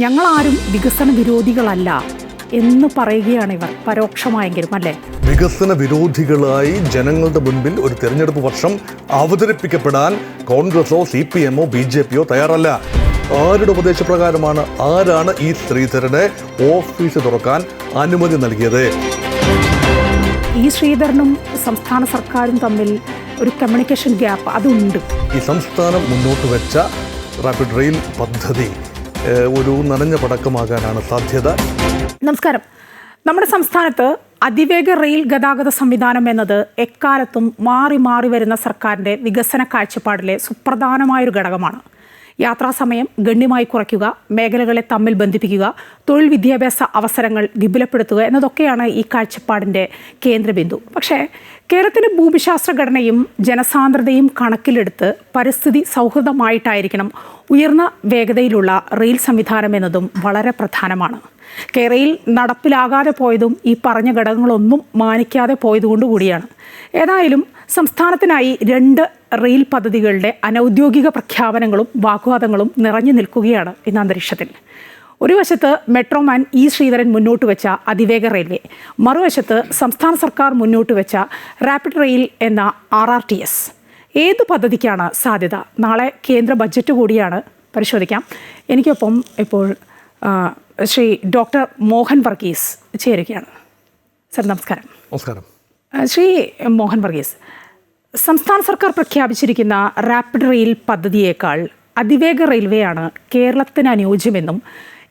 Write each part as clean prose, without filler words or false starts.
ഞങ്ങളാരും വികസന വിരോധികളല്ല എന്ന് പറയുകയാണ് ഇവർ പരോക്ഷമായെങ്കിലും, അല്ലേ? വികസന വിരോധികളായി ജനങ്ങളുടെ മുൻപിൽ ഒരു തെരഞ്ഞെടുപ്പ് വർഷം അവതരിപ്പിക്കപ്പെടാൻ കോൺഗ്രസോ CPM-ഓ BJP-യോ തയ്യാറല്ല. ആരുടെ ഉപദേശപ്രകാരമാണ്, ആരാണ് ഈ ശ്രീധരനെ ഓഫീസ് തുറക്കാൻ അനുമതി നൽകിയത്? ഈ ശ്രീധരനും സംസ്ഥാന സർക്കാരും തമ്മിൽ ഒരു കമ്മ്യൂണിക്കേഷൻ ഗ്യാപ്പ് അതുണ്ട്. ഈ സംസ്ഥാനം മുന്നോട്ട് വെച്ച റാപ്പിഡ് റെയിൽ പദ്ധതി ഒരു നനഞ്ഞ പടക്കമാകാനാണ് സാധ്യത. നമസ്കാരം. നമ്മുടെ സംസ്ഥാനത്ത് അതിവേഗ റെയിൽ ഗതാഗത സംവിധാനം എന്നത് എക്കാലത്തും മാറി മാറി വരുന്ന സർക്കാരിൻ്റെ വികസന കാഴ്ചപ്പാടിലെ സുപ്രധാനമായൊരു ഘടകമാണ്. യാത്രാസമയം ഗണ്യമായി കുറയ്ക്കുക, മേഖലകളെ തമ്മിൽ ബന്ധിപ്പിക്കുക, തൊഴിൽ വിദ്യാഭ്യാസ അവസരങ്ങൾ വിപുലപ്പെടുത്തുക എന്നതൊക്കെയാണ് ഈ കാഴ്ചപ്പാടിൻ്റെ കേന്ദ്രബിന്ദു. പക്ഷേ കേരളത്തിൻ്റെ ഭൂമിശാസ്ത്ര ഘടനയും ജനസാന്ദ്രതയും കണക്കിലെടുത്ത് പരിസ്ഥിതി സൗഹൃദമായിട്ടായിരിക്കണം ഉയർന്ന വേഗതയിലുള്ള റെയിൽ സംവിധാനം എന്നതും വളരെ പ്രധാനമാണ്. കേരളയിൽ നടപ്പിലാകാതെ പോയതും ഈ പറഞ്ഞ ഘടകങ്ങളൊന്നും മാനിക്കാതെ പോയതുകൊണ്ടുകൂടിയാണ്. ഏതായാലും സംസ്ഥാനത്തിനായി 2 റെയിൽ പദ്ധതികളുടെ അനൗദ്യോഗിക പ്രഖ്യാപനങ്ങളും വാഗ്വാദങ്ങളും നിറഞ്ഞു നിൽക്കുകയാണ് ഇന്ന് അന്തരീക്ഷത്തിൽ. ഒരു വശത്ത് മെട്രോമാൻ ഇ ശ്രീധരൻ മുന്നോട്ട് വെച്ച അതിവേഗ റെയിൽവേ, മറുവശത്ത് സംസ്ഥാന സർക്കാർ മുന്നോട്ട് വെച്ച റാപ്പിഡ് റെയിൽ എന്ന RRTS. ഏത് പദ്ധതിക്കാണ് സാധ്യത? നാളെ കേന്ദ്ര ബഡ്ജറ്റ് കൂടിയാണ്, പരിശോധിക്കാം. എനിക്കൊപ്പം ഇപ്പോൾ ശ്രീ ഡോക്ടർ മോഹൻ വർഗീസ് ചേരുകയാണ്. സർ നമസ്കാരം. നമസ്കാരം. ശ്രീ മോഹൻ വർഗീസ്, സംസ്ഥാന സർക്കാർ പ്രഖ്യാപിച്ചിരിക്കുന്ന റാപ്പിഡ് റെയിൽ പദ്ധതിയേക്കാൾ അതിവേഗ റെയിൽവേയാണ് കേരളത്തിന് അനുയോജ്യമെന്നും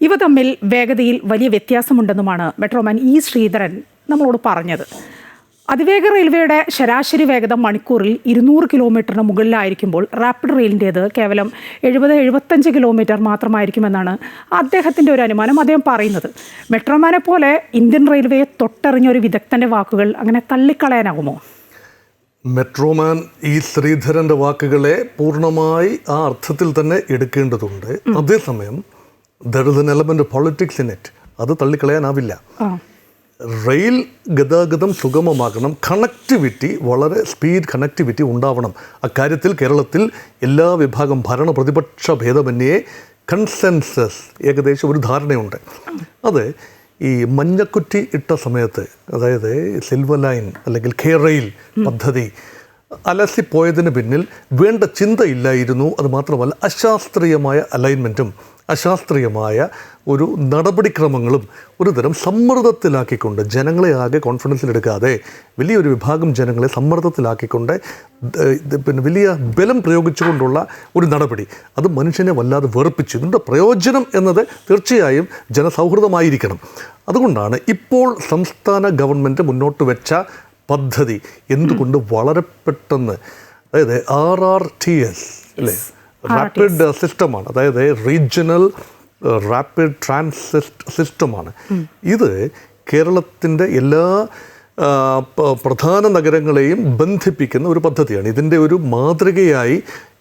ഇവ തമ്മിൽ വേഗതയിൽ വലിയ വ്യത്യാസമുണ്ടെന്നുമാണ് മെട്രോമാൻ ഇ ശ്രീധരൻ നമ്മളോട് പറഞ്ഞത്. അതിവേഗ റെയിൽവേയുടെ ശരാശരി വേഗത മണിക്കൂറിൽ 200 കിലോമീറ്ററിന് മുകളിലായിരിക്കുമ്പോൾ റാപ്പിഡ് റെയിലിൻ്റേത് കേവലം 70-75 കിലോമീറ്റർ മാത്രമായിരിക്കുമെന്നാണ് അദ്ദേഹത്തിൻ്റെ ഒരു അനുമാനം. അദ്ദേഹം പറയുന്നത് മെട്രോമാനെ പോലെ ഇന്ത്യൻ റെയിൽവേയെ തൊട്ടറിഞ്ഞൊരു വിദഗ്ധൻ്റെ വാക്കുകൾ അങ്ങനെ തള്ളിക്കളയാനാകുമോ? മെട്രോമാൻ ഇ ശ്രീധരൻ്റെ വാക്കുകളെ പൂർണ്ണമായി ആ അർത്ഥത്തിൽ തന്നെ എടുക്കേണ്ടതുണ്ട്. അതേസമയം there is an element of politics in it. അത് തള്ളിക്കളയാനാവില്ല. റെയിൽ ഗതാഗതം സുഗമമാകണം, കണക്ടിവിറ്റി, വളരെ സ്പീഡ് കണക്ടിവിറ്റി ഉണ്ടാവണം. അക്കാര്യത്തിൽ കേരളത്തിൽ എല്ലാ വിഭാഗം ഭരണ പ്രതിപക്ഷ ഭേദമന്യേ കൺസെൻസസ്, ഏകദേശം ഒരു ധാരണയുണ്ട്. അത് ഈ മഞ്ഞക്കുറ്റി ഇട്ട സമയത്ത്, അതായത് സിൽവർ ലൈൻ അല്ലെങ്കിൽ റെയിൽ പദ്ധതി അലസിപ്പോയതിന് പിന്നിൽ വേണ്ട ചിന്തയില്ലായിരുന്നു. അത് മാത്രമല്ല അശാസ്ത്രീയമായ അലൈൻമെൻറ്റും അശാസ്ത്രീയമായ ഒരു നടപടിക്രമങ്ങളും ഒരു തരം സമ്മർദ്ദത്തിലാക്കിക്കൊണ്ട്, ജനങ്ങളെ ആകെ കോൺഫിഡൻസിലെടുക്കാതെ വലിയൊരു വിഭാഗം ജനങ്ങളെ സമ്മർദ്ദത്തിലാക്കിക്കൊണ്ട് പിന്നെ വലിയ ബലം പ്രയോഗിച്ചുകൊണ്ടുള്ള ഒരു നടപടി, അത് മനുഷ്യനെ വല്ലാതെ വെറുപ്പിച്ചു. ഇതിൻ്റെ പ്രയോജനം എന്നത് തീർച്ചയായും ജനസൗഹൃദമായിരിക്കണം. അതുകൊണ്ടാണ് ഇപ്പോൾ സംസ്ഥാന ഗവൺമെൻറ് മുന്നോട്ട് വെച്ച പദ്ധതി എന്തുകൊണ്ട് വളരെ പെട്ടെന്ന്, അതായത് RRTS അല്ലേ, റാപ്പിഡ് സിസ്റ്റമാണ്, അതായത് റീജിയണൽ റാപ്പിഡ് ട്രാൻസിറ്റ് സിസ്റ്റമാണ്. ഇത് കേരളത്തിൻ്റെ എല്ലാ പ്രധാന നഗരങ്ങളെയും ബന്ധിപ്പിക്കുന്ന ഒരു പദ്ധതിയാണ്. ഇതിൻ്റെ ഒരു മാതൃകയായി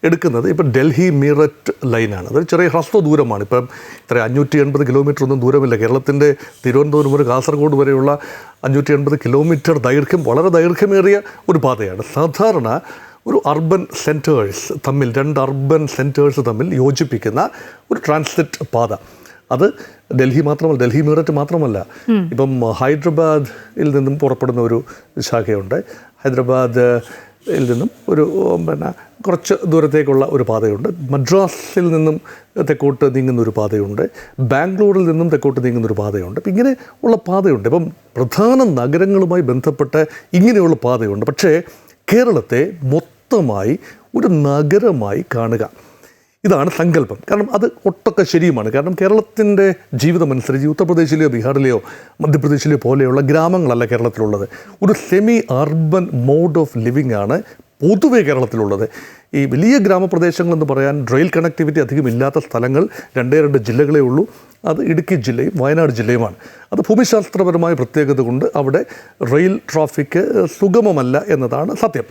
എടുക്കുന്നത് ഇപ്പോൾ ഡൽഹി മീററ്റ് ലൈനാണ്. അതൊരു ചെറിയ ഹ്രസ്വ ദൂരമാണ്. ഇപ്പം ഇത്ര 580 കിലോമീറ്റർ ഒന്നും ദൂരമില്ല. കേരളത്തിൻ്റെ തിരുവനന്തപുരം മുതൽ കാസർഗോഡ് വരെയുള്ള 580 കിലോമീറ്റർ ദൈർഘ്യം വളരെ ദൈർഘ്യമേറിയ ഒരു പാതയാണ്. സാധാരണ ഒരു അർബൻ സെൻറ്റേഴ്സ് തമ്മിൽ, 2 അർബൻ സെൻറ്റേഴ്സ് തമ്മിൽ യോജിപ്പിക്കുന്ന ഒരു ട്രാൻസിറ്റ് പാത. അത് ഡൽഹി മാത്രമല്ല, ഡൽഹി മീററ്റ് മാത്രമല്ല, ഇപ്പം ഹൈദരാബാദിൽ നിന്നും പുറപ്പെടുന്ന ഒരു ശാഖയുണ്ട്. ഹൈദരാബാദിൽ നിന്നും ഒരു കുറച്ച് ദൂരത്തേക്കുള്ള ഒരു പാതയുണ്ട്. മദ്രാസിൽ നിന്നും തെക്കോട്ട് നീങ്ങുന്ന ഒരു പാതയുണ്ട്. ബാംഗ്ലൂരിൽ നിന്നും തെക്കോട്ട് നീങ്ങുന്നൊരു പാതയുണ്ട്. അപ്പം ഇങ്ങനെ ഉള്ള പാതയുണ്ട്. ഇപ്പം പ്രധാന നഗരങ്ങളുമായി ബന്ധപ്പെട്ട് ഇങ്ങനെയുള്ള പാതയുണ്ട്. പക്ഷേ കേരളത്തെ മൊത്തമായി ഒരു നഗരമായി കാണുക, ഇതാണ് സങ്കല്പം. കാരണം അത് ഒട്ടൊക്കെ ശരിയുമാണ്. കാരണം കേരളത്തിൻ്റെ ജീവിതമനുസരിച്ച് ഉത്തർപ്രദേശിലെയോ ബീഹാറിലെയോ മധ്യപ്രദേശിലെയോ പോലെയുള്ള ഗ്രാമങ്ങളല്ല കേരളത്തിലുള്ളത്. ഒരു semi urban mode of living ആണ് പൊതുവേ കേരളത്തിലുള്ളത്. ഈ വലിയ ഗ്രാമപ്രദേശങ്ങളെന്ന് പറയാൻ റെയിൽ കണക്ടിവിറ്റി അധികം ഇല്ലാത്ത സ്ഥലങ്ങൾ 2 ജില്ലകളേ ഉള്ളൂ. അത് ഇടുക്കി ജില്ലയും വയനാട് ജില്ലയുമാണ്. അത് ഭൂമിശാസ്ത്രപരമായ പ്രത്യേകത കൊണ്ട് അവിടെ റെയിൽ ട്രാഫിക് സുഗമമല്ല എന്നതാണ് സത്യം.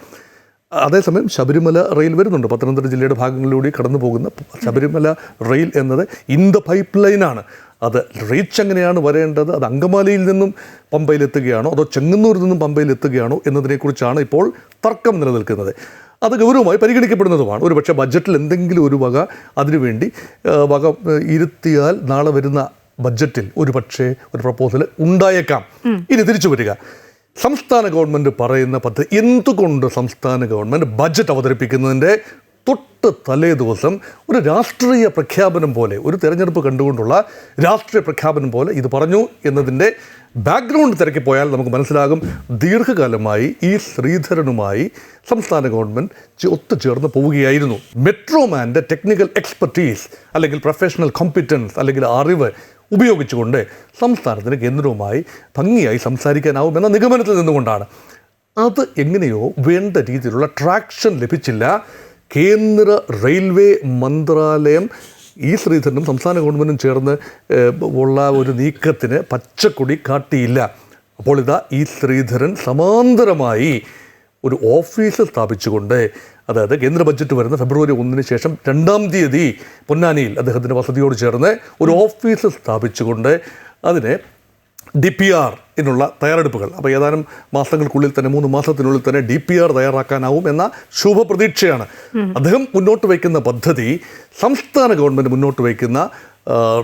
അതേസമയം ശബരിമല റെയിൽ വരുന്നുണ്ട്. പത്തനംതിട്ട ജില്ലയുടെ ഭാഗങ്ങളിലൂടെ കടന്നു പോകുന്ന ശബരിമല റെയിൽ എന്നത് ഇൻ ദ പൈപ്പ് ലൈനാണ്. അത് റീച്ച് എങ്ങനെയാണ് വരേണ്ടത്, അത് അങ്കമാലിയിൽ നിന്നും പമ്പയിലെത്തുകയാണോ അതോ ചെങ്ങന്നൂരിൽ നിന്നും പമ്പയിലെത്തുകയാണോ എന്നതിനെക്കുറിച്ചാണ് ഇപ്പോൾ തർക്കം നിലനിൽക്കുന്നത്. അത് ഗൗരവമായി പരിഗണിക്കപ്പെടുന്നതുമാണ്. ഒരു പക്ഷേ ബഡ്ജറ്റിൽ എന്തെങ്കിലും ഒരു വക അതിനുവേണ്ടി ഇരുത്തിയാൽ നാളെ വരുന്ന ബഡ്ജറ്റിൽ ഒരു പക്ഷേ ഒരു പ്രപ്പോസൽ ഉണ്ടായേക്കാം. ഇനി തിരിച്ചു വരിക, സംസ്ഥാന ഗവൺമെൻറ് പറയുന്ന പദ്ധതി, എന്തുകൊണ്ട് സംസ്ഥാന ഗവൺമെൻറ് ബഡ്ജറ്റ് അവതരിപ്പിക്കുന്നതിൻ്റെ തൊട്ട് തലേ ദിവസം ഒരു രാഷ്ട്രീയ പ്രഖ്യാപനം പോലെ, ഒരു തെരഞ്ഞെടുപ്പ് കണ്ടുകൊണ്ടുള്ള രാഷ്ട്രീയ പ്രഖ്യാപനം പോലെ ഇത് പറഞ്ഞു എന്നതിൻ്റെ ബാക്ക്ഗ്രൗണ്ട് തിരക്കിപ്പോയാൽ നമുക്ക് മനസ്സിലാകും, ദീർഘകാലമായി ഈ ശ്രീധരനുമായി സംസ്ഥാന ഗവൺമെൻറ് ഒത്തുചേർന്ന് പോവുകയായിരുന്നു. മെട്രോമാൻ്റെ ടെക്നിക്കൽ എക്സ്പെർട്ടീസ് അല്ലെങ്കിൽ പ്രൊഫഷണൽ കോമ്പിറ്റൻസ് അല്ലെങ്കിൽ അറിവ് ഉപയോഗിച്ചുകൊണ്ട് സംസ്ഥാനത്തിന് കേന്ദ്രവുമായി ഭംഗിയായി സംസാരിക്കാനാവുമെന്ന നിഗമനത്തിൽ നിന്നുകൊണ്ടാണ്. അത് എങ്ങനെയോ വേണ്ട രീതിയിലുള്ള ട്രാക്ഷൻ ലഭിച്ചില്ല. കേന്ദ്ര റെയിൽവേ മന്ത്രാലയം ഈ ശ്രീധരനും സംസ്ഥാന ഗവൺമെൻറ്റും ചേർന്ന് ഉള്ള ഒരു നീക്കത്തിന് പച്ചക്കൊടി കാട്ടിയില്ല. അപ്പോൾ ഇതാ ഈ ശ്രീധരൻ സമാന്തരമായി ഒരു ഓഫീസ് സ്ഥാപിച്ചുകൊണ്ട്, അതായത് കേന്ദ്ര ബഡ്ജറ്റ് വരുന്ന ഫെബ്രുവരി 1 ശേഷം 2-ാം തീയതി പൊന്നാനിയിൽ അദ്ദേഹത്തിൻ്റെ വസതിയോട് ചേർന്ന് ഒരു ഓഫീസ് സ്ഥാപിച്ചുകൊണ്ട് അതിനെ DPR നുള്ള തയ്യാറെടുപ്പുകൾ, അപ്പോൾ ഏതാനും മാസങ്ങൾക്കുള്ളിൽ തന്നെ 3 മാസത്തിനുള്ളിൽ തന്നെ DPR തയ്യാറാക്കാനാവും എന്ന ശുഭപ്രതീക്ഷയാണ്. അദ്ദേഹം മുന്നോട്ട് വയ്ക്കുന്ന പദ്ധതി സംസ്ഥാന ഗവൺമെൻറ് മുന്നോട്ട് വയ്ക്കുന്ന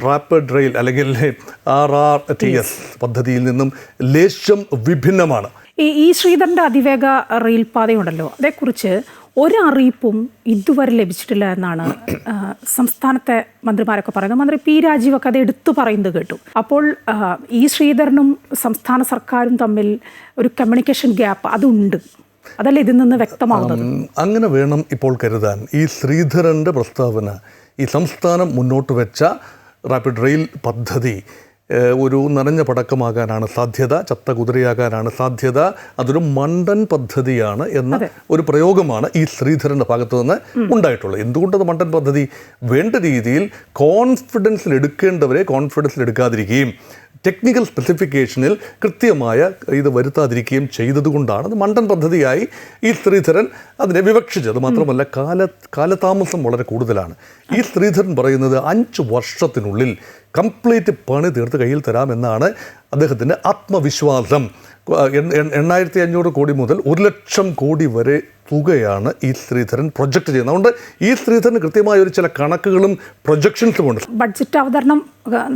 റാപ്പിഡ് റെയിൽ അല്ലെങ്കിൽ RRTS പദ്ധതിയിൽ നിന്നും ലേശം വിഭിന്നമാണ്. ഈ ശ്രീധരൻ്റെ അതിവേഗ റെയിൽ പാതയുണ്ടല്ലോ, അതേക്കുറിച്ച് ഒരറിയിപ്പും ഇതുവരെ ലഭിച്ചിട്ടില്ല എന്നാണ് സംസ്ഥാനത്തെ മന്ത്രിമാരൊക്കെ പറയുന്നത്. മന്ത്രി P. രാജീവൊക്കെ അത് എടുത്തു പറയുന്നത് കേട്ടു. അപ്പോൾ ഈ ശ്രീധരനും സംസ്ഥാന സർക്കാരും തമ്മിൽ ഒരു കമ്മ്യൂണിക്കേഷൻ ഗ്യാപ്പ് അതുണ്ട്, അതല്ലേ ഇതിൽ നിന്ന് വ്യക്തമാകുന്നത്? അങ്ങനെ വേണം ഇപ്പോൾ കരുതാൻ. ഈ ശ്രീധരൻ്റെ പ്രസ്താവന, ഈ സംസ്ഥാനം മുന്നോട്ട് വെച്ച റാപ്പിഡ് റെയിൽ പദ്ധതി ഒരു നനഞ്ഞ പടക്കമാകാനാണ് സാധ്യത, ചത്ത കുതിരയാകാനാണ് സാധ്യത, അതൊരു മണ്ടൻ പദ്ധതിയാണ് എന്ന ഒരു പ്രയോഗമാണ് ഈ ശ്രീധരൻ്റെ ഭാഗത്തു നിന്ന് ഉണ്ടായിട്ടുള്ളത്. എന്തുകൊണ്ടത് മണ്ടൻ പദ്ധതി? വേണ്ട രീതിയിൽ കോൺഫിഡൻസിൽ എടുക്കേണ്ടവരെ കോൺഫിഡൻസിൽ എടുക്കാതിരിക്കുകയും ടെക്നിക്കൽ സ്പെസിഫിക്കേഷനിൽ കൃത്യമായ ഇത് വരുത്താതിരിക്കുകയും ചെയ്തതുകൊണ്ടാണ് അത് മണ്ടൻ പദ്ധതിയായി ഈ ശ്രീധരൻ അതിനെ വിവക്ഷിച്ചത്. മാത്രമല്ല കാലതാമസം വളരെ കൂടുതലാണ്. ഈ ശ്രീധരൻ പറയുന്നത് 5 വർഷത്തിനുള്ളിൽ കംപ്ലീറ്റ് പണി തീർത്ത് കയ്യിൽ തരാമെന്നാണ് അദ്ദേഹത്തിൻ്റെ ആത്മവിശ്വാസം. 8,500 കോടി മുതൽ 1,00,000 കോടി വരെ തുകയാണ് ഈ ശ്രീധരൻ പ്രൊജക്റ്റ് ചെയ്യുന്നത്. അതുകൊണ്ട് ഈ ശ്രീധരന് കൃത്യമായ ഒരു ചില കണക്കുകളും പ്രൊജക്ഷൻസും ഉണ്ട്. ബഡ്ജറ്റ് അവതരണം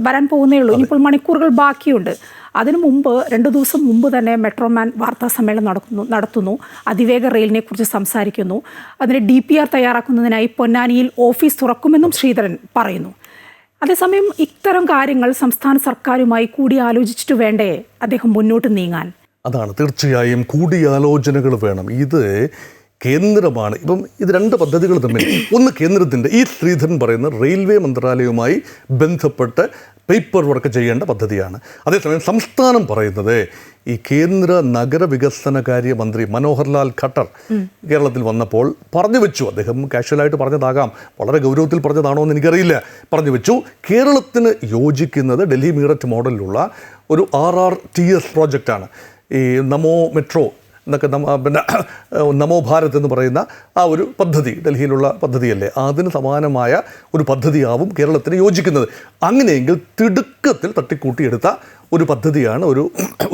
വരാൻ പോകുന്നേ ഉള്ളൂ, ഇനിയിപ്പോൾ മണിക്കൂറുകൾ ബാക്കിയുണ്ട്. അതിനു മുമ്പ് 2 ദിവസം മുമ്പ് തന്നെ മെട്രോമാൻ വാർത്താ സമ്മേളനം നടത്തുന്നു, അതിവേഗ റെയിലിനെ കുറിച്ച് സംസാരിക്കുന്നു. അതിന് DPR തയ്യാറാക്കുന്നതിനായി പൊന്നാനിയിൽ ഓഫീസ് തുറക്കുമെന്നും ശ്രീധരൻ പറയുന്നു. അതേസമയം ഇത്തരം കാര്യങ്ങൾ സംസ്ഥാന സർക്കാരുമായി കൂടിയാലോചിച്ചിട്ട് വേണ്ടേ അദ്ദേഹം മുന്നോട്ട് നീങ്ങാൻ? അതാണ്, തീർച്ചയായും കൂടിയാലോചനകൾ വേണം. ഇത് കേന്ദ്രമാണ്. ഇപ്പം ഇത് 2 പദ്ധതികൾ തമ്മിൽ, ഒന്ന് കേന്ദ്രത്തിൻ്റെ, ഈ ശ്രീധരൻ പറയുന്ന റെയിൽവേ മന്ത്രാലയവുമായി ബന്ധപ്പെട്ട് പേപ്പർ വർക്ക് ചെയ്യേണ്ട പദ്ധതിയാണ്. അതേസമയം സംസ്ഥാനം പറയുന്നത് ഈ കേന്ദ്ര നഗരവികസനകാര്യ മന്ത്രി മനോഹർ ലാൽ ഖട്ടർ കേരളത്തിൽ വന്നപ്പോൾ പറഞ്ഞു വെച്ചു, അദ്ദേഹം കാഷ്വലായിട്ട് പറഞ്ഞതാകാം, വളരെ ഗൗരവത്തിൽ പറഞ്ഞതാണോ എന്ന് എനിക്കറിയില്ല, പറഞ്ഞു വെച്ചു കേരളത്തിന് യോജിക്കുന്നത് ഡൽഹി മീററ്റ് മോഡലിലുള്ള ഒരു RRTS പ്രോജക്റ്റാണ്. ഈ നമോ മെട്രോ എന്നൊക്കെ പിന്നെ നമോ ഭാരത് എന്ന് പറയുന്ന ആ ഒരു പദ്ധതി, ഡൽഹിയിലുള്ള പദ്ധതിയല്ലേ, അതിന് സമാനമായ ഒരു പദ്ധതിയാവും കേരളത്തിന് യോജിക്കുന്നത്. അങ്ങനെയെങ്കിൽ തിടുക്കത്തിൽ തട്ടിക്കൂട്ടിയെടുത്ത ഒരു പദ്ധതിയാണ്,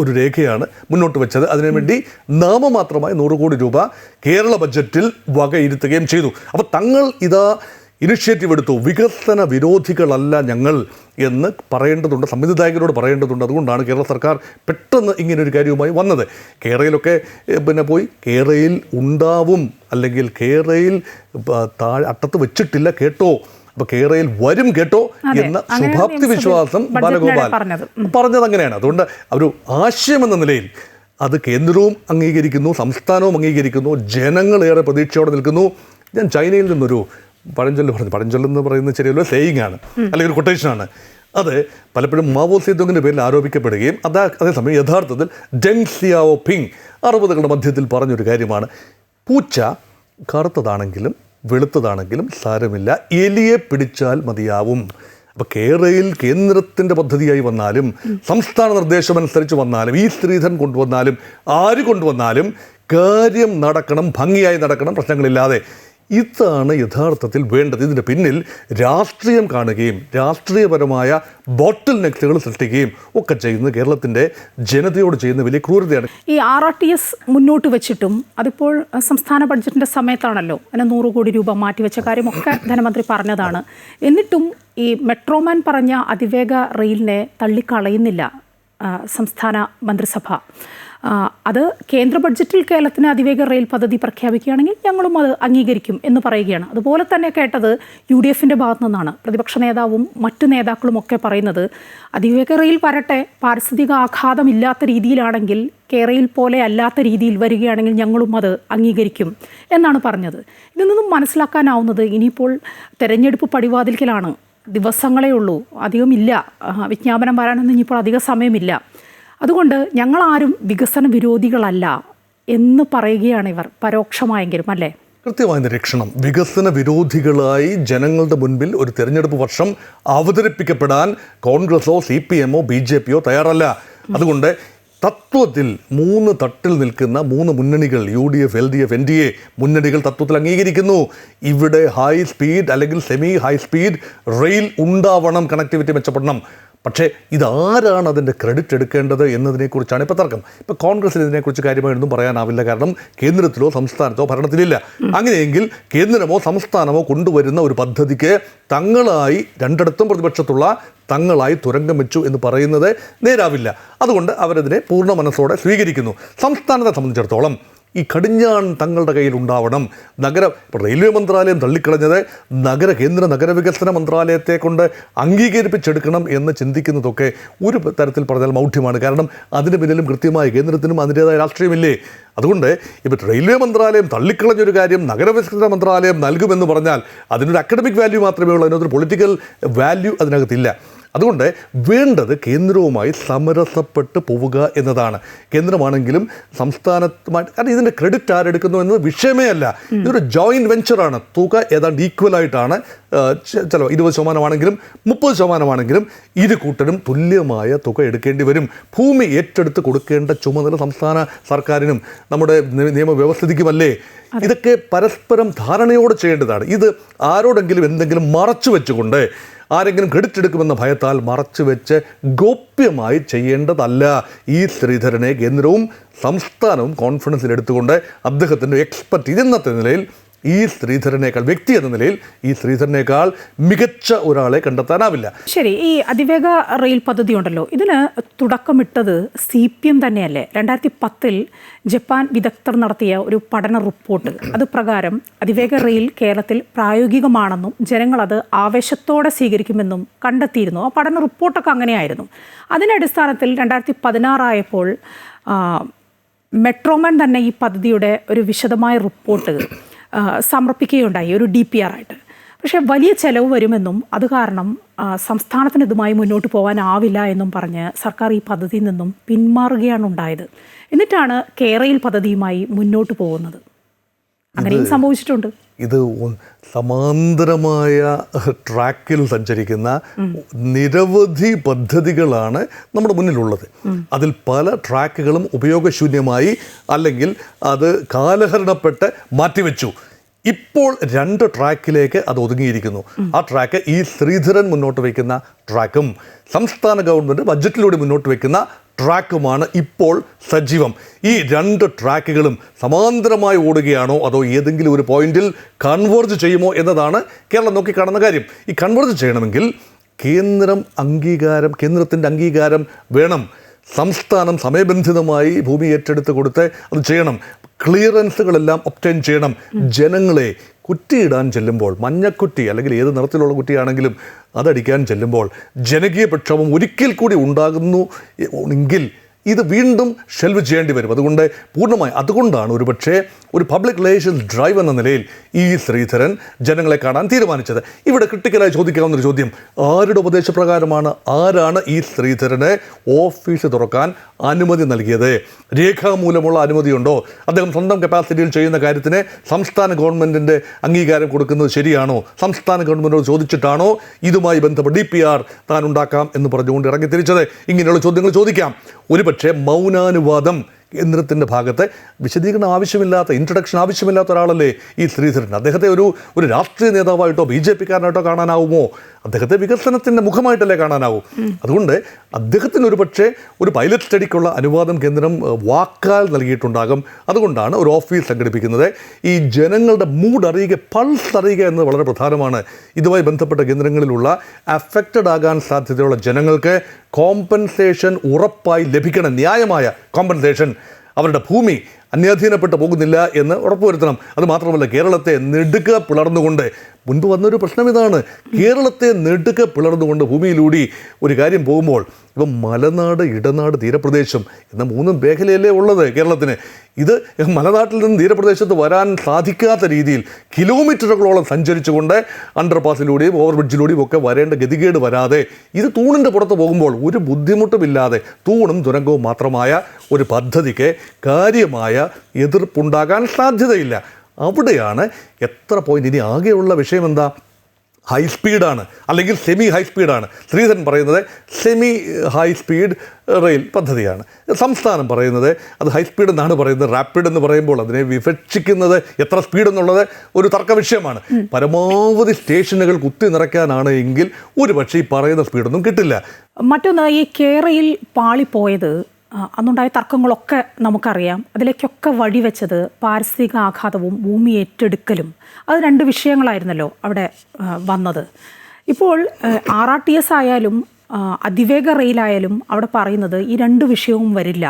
ഒരു രേഖയാണ് മുന്നോട്ട് വെച്ചത്. അതിനുവേണ്ടി നാമമാത്രമായി 100 കോടി രൂപ കേരള ബഡ്ജറ്റിൽ വകയിരുത്തുകയും ചെയ്തു. അപ്പോൾ തങ്ങൾ ഇതാ ഇനിഷ്യേറ്റീവ് എടുത്തു, വികസന വിരോധികളല്ല ഞങ്ങൾ എന്ന് പറയേണ്ടതുണ്ട്, സംവിധായകരോട് പറയേണ്ടതുണ്ട്. അതുകൊണ്ടാണ് കേരള സർക്കാർ പെട്ടെന്ന് ഇങ്ങനൊരു കാര്യവുമായി വന്നത്. കേരളയിലൊക്കെ പോയി കേരളയിൽ ഉണ്ടാവും, അല്ലെങ്കിൽ കേരളയിൽ അട്ടത്ത് വെച്ചിട്ടില്ല കേട്ടോ, അപ്പോൾ കേരളയിൽ വരും കേട്ടോ എന്ന ശുഭാപ്തി വിശ്വാസം ബാലഗോപാൽ പറഞ്ഞത് അങ്ങനെയാണ്. അതുകൊണ്ട് ഒരു ആശയമെന്ന നിലയിൽ അത് കേന്ദ്രവും അംഗീകരിക്കുന്നു, സംസ്ഥാനവും അംഗീകരിക്കുന്നു, ജനങ്ങളേറെ പ്രതീക്ഷയോടെ നിൽക്കുന്നു. ഞാൻ ചൈനയിൽ നിന്നൊരു പഴഞ്ചൊല്ലെന്ന് പറയുന്നത് ചെറിയൊരു സേയിങ് ആണ്, അല്ലെങ്കിൽ ഒരു കൊട്ടേഷനാണ്. അത് പലപ്പോഴും മാവോ സേതുങ്ങിൻ്റെ പേരിൽ ആരോപിക്കപ്പെടുകയും അതേസമയം യഥാർത്ഥത്തിൽ ഡെങ് സിയാവോപിങ് 60കളുടെ മധ്യത്തിൽ പറഞ്ഞൊരു കാര്യമാണ്, പൂച്ച കറുത്തതാണെങ്കിലും വെളുത്തതാണെങ്കിലും സാരമില്ല, എലിയെ പിടിച്ചാൽ മതിയാവും. അപ്പോൾ കേരളയിൽ കേന്ദ്രത്തിൻ്റെ പദ്ധതിയായി വന്നാലും സംസ്ഥാന നിർദ്ദേശമനുസരിച്ച് വന്നാലും ഈ ശ്രീധരൻ കൊണ്ടുവന്നാലും ആര് കൊണ്ടുവന്നാലും കാര്യം നടക്കണം, ഭംഗിയായി നടക്കണം, പ്രശ്നങ്ങളില്ലാതെ. ഇതാണ് യഥാർത്ഥത്തിൽ വേണ്ടത്. ഇതിൻ്റെ പിന്നിൽ രാഷ്ട്രീയം കാണുകയും രാഷ്ട്രീയപരമായ ബോട്ടിൽ നെക്സുകൾ സൃഷ്ടിക്കുകയും ഒക്കെ ചെയ്യുന്നത് കേരളത്തിൻ്റെ ജനതയോട് ചെയ്യുന്ന വലിയ ക്രൂരതയാണ്. ഈ RRTS മുന്നോട്ട് വെച്ചിട്ടും അതിപ്പോൾ സംസ്ഥാന ബഡ്ജറ്റിൻ്റെ സമയത്താണല്ലോ അതിന് 100 കോടി രൂപ മാറ്റിവെച്ച കാര്യമൊക്കെ ധനമന്ത്രി പറഞ്ഞതാണ്. എന്നിട്ടും ഈ മെട്രോമാൻ പറഞ്ഞ അതിവേഗ റെയിലിനെ തള്ളിക്കളയുന്നില്ല സംസ്ഥാന മന്ത്രിസഭ. അത് കേന്ദ്ര ബഡ്ജറ്റിൽ കേരളത്തിന് അതിവേഗ റെയിൽ പദ്ധതി പ്രഖ്യാപിക്കുകയാണെങ്കിൽ ഞങ്ങളും അത് അംഗീകരിക്കും എന്ന് പറയുകയാണ്. അതുപോലെ തന്നെ കേട്ടത് UDFൻ്റെ ഭാഗത്തു നിന്നാണ്. പ്രതിപക്ഷ നേതാവും മറ്റു നേതാക്കളും ഒക്കെ പറയുന്നത് അതിവേഗ റെയിൽ വരട്ടെ, പാരിസ്ഥിതിക ആഘാതമില്ലാത്ത രീതിയിലാണെങ്കിൽ കേരളയിൽ പോലെ അല്ലാത്ത രീതിയിൽ വരികയാണെങ്കിൽ ഞങ്ങളും അത് അംഗീകരിക്കും എന്നാണ് പറഞ്ഞത്. ഇതിൽ നിന്നും മനസ്സിലാക്കാനാവുന്നത് ഇനിയിപ്പോൾ തെരഞ്ഞെടുപ്പ് പടിവാതിൽക്കലാണ്. ദിവസങ്ങളേ ഉള്ളൂ, അധികമില്ല. വിജ്ഞാപനം വരാനൊന്നും ഇനിയിപ്പോൾ അധിക സമയമില്ല. അതുകൊണ്ട് ഞങ്ങളാരും വികസന വിരോധികളല്ല എന്ന് പറയുകയാണ് ഇവർ, പരോക്ഷമായെങ്കിലും അല്ലേ? കൃത്യമായ നിരീക്ഷണം. വികസന വിരോധികളായി ജനങ്ങളുടെ മുൻപിൽ ഒരു തെരഞ്ഞെടുപ്പ് വർഷം അവതരിപ്പിക്കപ്പെടാൻ കോൺഗ്രസോ CPM-ഓ BJP-യോ തയ്യാറല്ല. അതുകൊണ്ട് തത്വത്തിൽ 3 തട്ടിൽ നിൽക്കുന്ന 3 മുന്നണികൾ UDF, LDF, NDA മുന്നണികൾ തത്വത്തിൽ അംഗീകരിക്കുന്നു. ഇവിടെ ഹൈ സ്പീഡ് അല്ലെങ്കിൽ സെമി ഹൈ സ്പീഡ് റെയിൽ ഉണ്ടാവണം, കണക്ടിവിറ്റി മെച്ചപ്പെടണം. പക്ഷേ ഇതാരാണ് അതിൻ്റെ ക്രെഡിറ്റ് എടുക്കേണ്ടത് എന്നതിനെക്കുറിച്ചാണ് ഇപ്പോൾ തർക്കം. ഇപ്പോൾ കോൺഗ്രസിന് ഇതിനെക്കുറിച്ച് കാര്യമായൊന്നും പറയാനാവില്ല. കാരണം കേന്ദ്രത്തിലോ സംസ്ഥാനത്തോ ഭരണത്തിലില്ല. അങ്ങനെയെങ്കിൽ കേന്ദ്രമോ സംസ്ഥാനമോ കൊണ്ടുവരുന്ന ഒരു പദ്ധതിക്ക് തങ്ങളായി രണ്ടിടത്തും പ്രതിപക്ഷത്തുള്ള തങ്ങളായി തുരങ്കം വെച്ചു എന്ന് പറയുന്നത് നേരാവില്ല. അതുകൊണ്ട് അവരതിനെ പൂർണ്ണ മനസ്സോടെ സ്വീകരിക്കുന്നു. സംസ്ഥാനത്തെ സംബന്ധിച്ചിടത്തോളം ഈ കടിഞ്ഞാൺ തങ്ങളുടെ കയ്യിൽ ഉണ്ടാവണം. ഇപ്പോൾ റെയിൽവേ മന്ത്രാലയം തള്ളിക്കളഞ്ഞത് കേന്ദ്ര നഗരവികസന മന്ത്രാലയത്തെ കൊണ്ട് അംഗീകരിപ്പിച്ചെടുക്കണം എന്ന് ചിന്തിക്കുന്നതൊക്കെ ഒരു തരത്തിൽ പറഞ്ഞാൽ മൗഢ്യമാണ്. കാരണം അതിന് പിന്നിലും കൃത്യമായി കേന്ദ്രത്തിനും അതിൻ്റേതായ രാഷ്ട്രീയമില്ലേ? അതുകൊണ്ട് ഇപ്പോൾ റെയിൽവേ മന്ത്രാലയം തള്ളിക്കളഞ്ഞൊരു കാര്യം നഗരവികസന മന്ത്രാലയം നൽകുമെന്ന് പറഞ്ഞാൽ അതിനൊരു അക്കാഡമിക് വാല്യൂ മാത്രമേ ഉള്ളൂ, അതിനൊരു പൊളിറ്റിക്കൽ വാല്യൂ അതിനകത്തില്ല. അതുകൊണ്ട് വേണ്ടത് കേന്ദ്രവുമായി സമരസപ്പെട്ട് പോവുക എന്നതാണ്. കേന്ദ്രമാണെങ്കിലും സംസ്ഥാനത്തുമായി, കാരണം ഇതിൻ്റെ ക്രെഡിറ്റ് ആരെടുക്കുന്നു എന്നത് വിഷയമേ അല്ല. ഇതൊരു ജോയിൻറ്റ് വെഞ്ചറാണ്. തുക ഏതാണ്ട് ഈക്വലായിട്ടാണ്. ചിലവ് 20% 30% ഇരു കൂട്ടരും തുല്യമായ തുക എടുക്കേണ്ടി വരും. ഭൂമി ഏറ്റെടുത്ത് കൊടുക്കേണ്ട ചുമതല സംസ്ഥാന സർക്കാരിനും നമ്മുടെ നിയമവ്യവസ്ഥിതിക്കുമല്ലേ? ഇതൊക്കെ പരസ്പരം ധാരണയോടെ ചെയ്യേണ്ടതാണ്. ഇത് ആരോടെങ്കിലും എന്തെങ്കിലും മറച്ചു വെച്ചുകൊണ്ട് ആരെങ്കിലും ക്രെഡിറ്റ് എടുക്കുമെന്ന ഭയത്താൽ മറച്ചു വെച്ച് ഗോപ്യമായി ചെയ്യേണ്ടതല്ല. ഈ ശ്രീധരനെ കേന്ദ്രവും സംസ്ഥാനവും കോൺഫിഡൻസിൽ എടുത്തുകൊണ്ട് അദ്ദേഹത്തിൻ്റെ എക്സ്പെർട്ടീസ് ഇന്നത്തെ നിലയിൽ ഈ ശ്രീധരനേക്കാൾ, വ്യക്തി എന്ന നിലയിൽ ഈ ശ്രീധരനേക്കാൾ മികച്ച ഒരാളെ കണ്ടെത്താനാവില്ല. ശരി, ഈ അതിവേഗ റെയിൽ പദ്ധതി ഉണ്ടല്ലോ, ഇതിന് തുടക്കമിട്ടത് CPM തന്നെയല്ലേ? 2010 ജപ്പാൻ വിദഗ്ധർ നടത്തിയ ഒരു പഠന റിപ്പോർട്ട് അത് പ്രകാരം അതിവേഗ റെയിൽ കേരളത്തിൽ പ്രായോഗികമാണെന്നും ജനങ്ങളത് ആവേശത്തോടെ സ്വീകരിക്കുമെന്നും കണ്ടെത്തിയിരുന്നു. ആ പഠന റിപ്പോർട്ടൊക്കെ അങ്ങനെയായിരുന്നു. അതിൻ്റെ അടിസ്ഥാനത്തിൽ 2016 ആയപ്പോൾ മെട്രോമാൻ തന്നെ ഈ പദ്ധതിയുടെ ഒരു വിശദമായ റിപ്പോർട്ട് സമർപ്പിക്കുകയുണ്ടായി, ഒരു DPR ആയിട്ട്. പക്ഷേ വലിയ ചെലവ് വരുമെന്നും അത് കാരണം സംസ്ഥാനത്തിന് ഇതുമായി മുന്നോട്ട് പോകാനാവില്ല എന്നും പറഞ്ഞ് സർക്കാർ ഈ പദ്ധതിയിൽ നിന്നും പിന്മാറുകയാണ് ഉണ്ടായത്. എന്നിട്ടാണ് കേരയിൽ പദ്ധതിയുമായി മുന്നോട്ട് പോകുന്നത്. അങ്ങനെയും സംഭവിച്ചിട്ടുണ്ട്. ഇത് സമാന്തരമായ ട്രാക്കിൽ സഞ്ചരിക്കുന്ന നിരവധി പദ്ധതികളാണ് നമ്മുടെ മുന്നിലുള്ളത്. അതിൽ പല ട്രാക്കുകളും ഉപയോഗശൂന്യമായി അല്ലെങ്കിൽ അത് കാലഹരണപ്പെട്ട് മാറ്റിവെച്ചു. ഇപ്പോൾ 2 ട്രാക്കിലേക്ക് അത് ഒതുങ്ങിയിരിക്കുന്നു. ആ ട്രാക്ക് ഈ ശ്രീധരൻ മുന്നോട്ട് വയ്ക്കുന്ന ട്രാക്കും സംസ്ഥാന ഗവൺമെൻറ് ബഡ്ജറ്റിലൂടെ മുന്നോട്ട് വയ്ക്കുന്ന ട്രാക്കുമാണ് ഇപ്പോൾ സജീവം. ഈ 2 ട്രാക്കുകളും സമാന്തരമായി ഓടുകയാണോ അതോ ഏതെങ്കിലും ഒരു പോയിന്റിൽ കൺവേർജ് ചെയ്യുമോ എന്നതാണ് കേരളം നോക്കിക്കാണുന്ന കാര്യം. ഈ കൺവേർജ് ചെയ്യണമെങ്കിൽ കേന്ദ്രത്തിൻ്റെ അംഗീകാരം വേണം. സംസ്ഥാനം സമയബന്ധിതമായി ഭൂമി ഏറ്റെടുത്ത് കൊടുത്ത് അത് ചെയ്യണം. ക്ലിയറൻസുകളെല്ലാം ഒബ്റ്റെയിൻ ചെയ്യണം. ജനങ്ങളെ കുറ്റിയിടാൻ ചെല്ലുമ്പോൾ, മഞ്ഞക്കുറ്റി അല്ലെങ്കിൽ ഏത് നിറത്തിലുള്ള കുറ്റിയാണെങ്കിലും അതടിക്കാൻ ചെല്ലുമ്പോൾ ജനകീയ പ്രക്ഷോഭം ഒരിക്കൽ കൂടി ഉണ്ടാകുന്നു എങ്കിൽ ഇത് വീണ്ടും ഷെൽവ് ചെയ്യേണ്ടി വരും. അതുകൊണ്ടാണ് ഒരുപക്ഷെ ഒരു പബ്ലിക് റിലേഷൻസ് ഡ്രൈവ് എന്ന നിലയിൽ ഈ ശ്രീധരൻ ജനങ്ങളെ കാണാൻ തീരുമാനിച്ചത്. ഇവിടെ ക്രിട്ടിക്കലായി ചോദിക്കാവുന്നൊരു ചോദ്യം, ആരുടെ ഉപദേശപ്രകാരമാണ്, ആരാണ് ഈ ശ്രീധരന് ഓഫീസ് തുറക്കാൻ അനുമതി നൽകിയത്? രേഖാമൂലമുള്ള അനുമതിയുണ്ടോ? അദ്ദേഹം സ്വന്തം കപ്പാസിറ്റിയിൽ ചെയ്യുന്ന കാര്യത്തിന് സംസ്ഥാന ഗവൺമെൻറ്റിൻ്റെ അംഗീകാരം കൊടുക്കുന്നത് ശരിയാണോ? സംസ്ഥാന ഗവൺമെൻറ്റോട് ചോദിച്ചിട്ടാണോ ഇതുമായി ബന്ധപ്പെട്ട് DPR താൻ ഉണ്ടാക്കാം എന്ന് പറഞ്ഞുകൊണ്ട് ഇറങ്ങിത്തിരിച്ചത്? ഇങ്ങനെയുള്ള ചോദ്യങ്ങൾ ചോദിക്കാം. ഒരുപക്ഷെ മൗനാനുവാദം കേന്ദ്രത്തിൻ്റെ ഭാഗത്തെ വിശദീകരണം ആവശ്യമില്ലാത്ത, ഇൻട്രഡക്ഷൻ ആവശ്യമില്ലാത്ത ഒരാളല്ലേ ഈ ശ്രീധരൻ. അദ്ദേഹത്തെ ഒരു രാഷ്ട്രീയ നേതാവായിട്ടോ BJP-കാരനായിട്ടോ കാണാനാവുമോ? അദ്ദേഹത്തെ വികസനത്തിൻ്റെ മുഖമായിട്ടല്ലേ കാണാനാവൂ. അതുകൊണ്ട് അദ്ദേഹത്തിന് ഒരു പക്ഷേ ഒരു പൈലറ്റ് സ്റ്റഡിക്കുള്ള അനുവാദം കേന്ദ്രം വാക്കാൽ നൽകിയിട്ടുണ്ടാകും. അതുകൊണ്ടാണ് ഒരു ഓഫീസ് സംഘടിപ്പിക്കുന്നത്. ഈ ജനങ്ങളുടെ മൂഡ് അറിയുക, പൾസ് അറിയുക എന്നത് വളരെ പ്രധാനമാണ്. ഇതുമായി ബന്ധപ്പെട്ട കേന്ദ്രങ്ങളിലുള്ള അഫക്റ്റഡ് ആകാൻ സാധ്യതയുള്ള ജനങ്ങൾക്ക് കോമ്പൻസേഷൻ ഉറപ്പായി ലഭിക്കണം. ന്യായമായ കോമ്പൻസേഷൻ. അവരുടെ ഭൂമി അന്യാധീനപ്പെട്ട് പോകുന്നില്ല എന്ന് ഉറപ്പുവരുത്തണം. അതുമാത്രമല്ല, കേരളത്തെ നെടുക പിളർന്നുകൊണ്ട്, മുൻപ് വന്നൊരു പ്രശ്നം ഇതാണ്, കേരളത്തെ നെടുക പിളർന്നുകൊണ്ട് ഭൂമിയിലൂടെ ഒരു കാര്യം പോകുമ്പോൾ, ഇപ്പം മലനാട്, ഇടനാട്, തീരപ്രദേശം എന്ന 3 മേഖലയല്ലേ ഉള്ളത് കേരളത്തിന്. ഇത് മലനാട്ടിൽ നിന്ന് തീരപ്രദേശത്ത് വരാൻ സാധിക്കാത്ത രീതിയിൽ കിലോമീറ്ററുകളോളം സഞ്ചരിച്ചുകൊണ്ട് അണ്ടർപാസിലൂടെയും ഓവർബ്രിഡ്ജിലൂടെയും ഒക്കെ വരേണ്ട ഗതികേട് വരാതെ, ഇത് തൂണിൻ്റെ പുറത്ത് പോകുമ്പോൾ ഒരു ബുദ്ധിമുട്ടുമില്ലാതെ തൂണും തുരങ്കവും മാത്രമായ ഒരു പദ്ധതിക്ക് കാര്യമായ എതിർപ്പുണ്ടാകാൻ സാധ്യതയില്ല. അവിടെയാണ് എത്ര പോയിന്റ്. ഇനി ആകെയുള്ള വിഷയം എന്താ? ഹൈ സ്പീഡാണ്, അല്ലെങ്കിൽ സെമി ഹൈ സ്പീഡാണ്. ശ്രീധരൻ പറയുന്നത് സെമി ഹൈ സ്പീഡ് റെയിൽ പദ്ധതിയാണ്. സംസ്ഥാനം പറയുന്നത് അത് ഹൈ സ്പീഡ് എന്നാണ് പറയുന്നത്. റാപ്പിഡ് എന്ന് പറയുമ്പോൾ അതിനെ വിവക്ഷിക്കുന്നത് എത്ര സ്പീഡ് എന്നുള്ളത് ഒരു തർക്ക വിഷയമാണ്. പരമാവധി സ്റ്റേഷനുകൾ കുത്തി നിറയ്ക്കാനാണ് എങ്കിൽ ഒരു പക്ഷേ ഈ പറയുന്ന സ്പീഡൊന്നും കിട്ടില്ല. മറ്റൊന്ന്, ഈ കേരയിൽ പാളിപ്പോയത്, അന്നുണ്ടായ തർക്കങ്ങളൊക്കെ നമുക്കറിയാം. അതിലേക്കൊക്കെ വഴിവെച്ചത് പാരിസ്ഥിതിക ആഘാതവും ഭൂമി ഏറ്റെടുക്കലും. അത് 2 വിഷയങ്ങളായിരുന്നല്ലോ അവിടെ വന്നത്. ഇപ്പോൾ RRTS ആയാലും അതിവേഗ റെയിലായാലും അവിടെ പറയുന്നത് ഈ 2 വിഷയവും വരില്ല.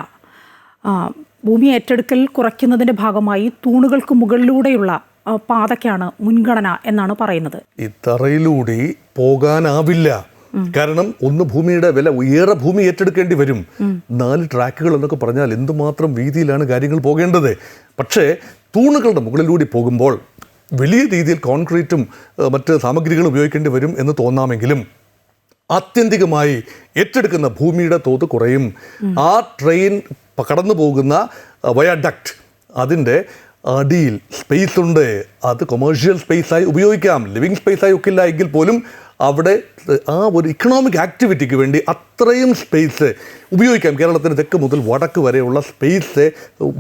ഭൂമി ഏറ്റെടുക്കൽ കുറയ്ക്കുന്നതിൻ്റെ ഭാഗമായി തൂണുകൾക്ക് മുകളിലൂടെയുള്ള പാതയ്ക്കാണ് മുൻഗണന എന്നാണ് പറയുന്നത്. ഈ തറയിലൂടെ പോകാനാവില്ല. കാരണം ഒന്ന്, ഭൂമിയുടെ വില, ഏറെ ഭൂമി ഏറ്റെടുക്കേണ്ടി വരും. 4 ട്രാക്കുകൾ എന്നൊക്കെ പറഞ്ഞാൽ എന്തുമാത്രം വീതിയിലാണ് കാര്യങ്ങൾ പോകേണ്ടത്. പക്ഷേ തൂണുകളുടെ മുകളിലൂടെ പോകുമ്പോൾ വലിയ രീതിയിൽ കോൺക്രീറ്റും മറ്റ് സാമഗ്രികളും ഉപയോഗിക്കേണ്ടി വരും എന്ന് തോന്നാമെങ്കിലും ആത്യന്തികമായി ഏറ്റെടുക്കുന്ന ഭൂമിയുടെ തോത് കുറയും. ആ ട്രെയിൻ കടന്നു പോകുന്ന വയാഡക്റ്റ്, അതിൻ്റെ അടിയിൽ സ്പേസ് ഉണ്ട്. അത് കൊമേഴ്ഷ്യൽ സ്പേസായി ഉപയോഗിക്കാം, ലിവിങ് സ്പേസായി ഒക്കില്ല എങ്കിൽ പോലും അവിടെ ആ ഒരു ഇക്കണോമിക് ആക്ടിവിറ്റിക്ക് വേണ്ടി അത്രയും സ്പേസ് ഉപയോഗിക്കാം. കേരളത്തിന് തെക്ക് മുതൽ വടക്ക് വരെയുള്ള സ്പേസ്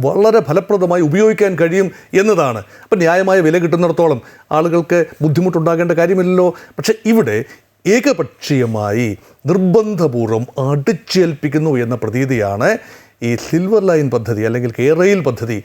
വളരെ ഫലപ്രദമായി ഉപയോഗിക്കാൻ കഴിയും എന്നതാണ്. അപ്പം ന്യായമായ വില കിട്ടുന്നിടത്തോളം ആളുകൾക്ക് ബുദ്ധിമുട്ടുണ്ടാകേണ്ട കാര്യമില്ലല്ലോ. പക്ഷേ ഇവിടെ ഏകപക്ഷീയമായി നിർബന്ധപൂർവ്വം അടിച്ചേൽപ്പിക്കുന്നു എന്ന പ്രതീതിയാണ് ഈ സിൽവർ ലൈൻ പദ്ധതി അല്ലെങ്കിൽ കെയറെയിൽ പദ്ധതി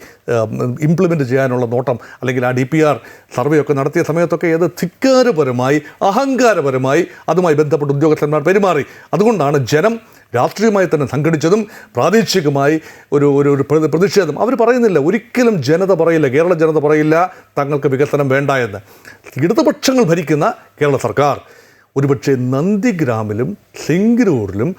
ഇംപ്ലിമെൻ്റ് ചെയ്യാനുള്ള നോട്ടം, അല്ലെങ്കിൽ ആ DPR സർവേ ഒക്കെ നടത്തിയ സമയത്തൊക്കെ ഏത് ധിക്കാരപരമായി, അഹങ്കാരപരമായി അതുമായി ബന്ധപ്പെട്ട ഉദ്യോഗസ്ഥന്മാർ പെരുമാറി. അതുകൊണ്ടാണ് ജനം രാഷ്ട്രീയമായി തന്നെ സംഘടിച്ചതും പ്രാദേശികമായി ഒരു പ്രതിഷേധം. അവർ പറയുന്നില്ല, ഒരിക്കലും ജനത പറയില്ല, കേരള ജനത പറയില്ല തങ്ങൾക്ക് വികസനം വേണ്ട എന്ന്. ഇടതുപക്ഷങ്ങൾ ഭരിക്കുന്ന കേരള സർക്കാർ ഒരുപക്ഷെ നന്ദിഗ്രാമിലും സിംഗരൂരിലും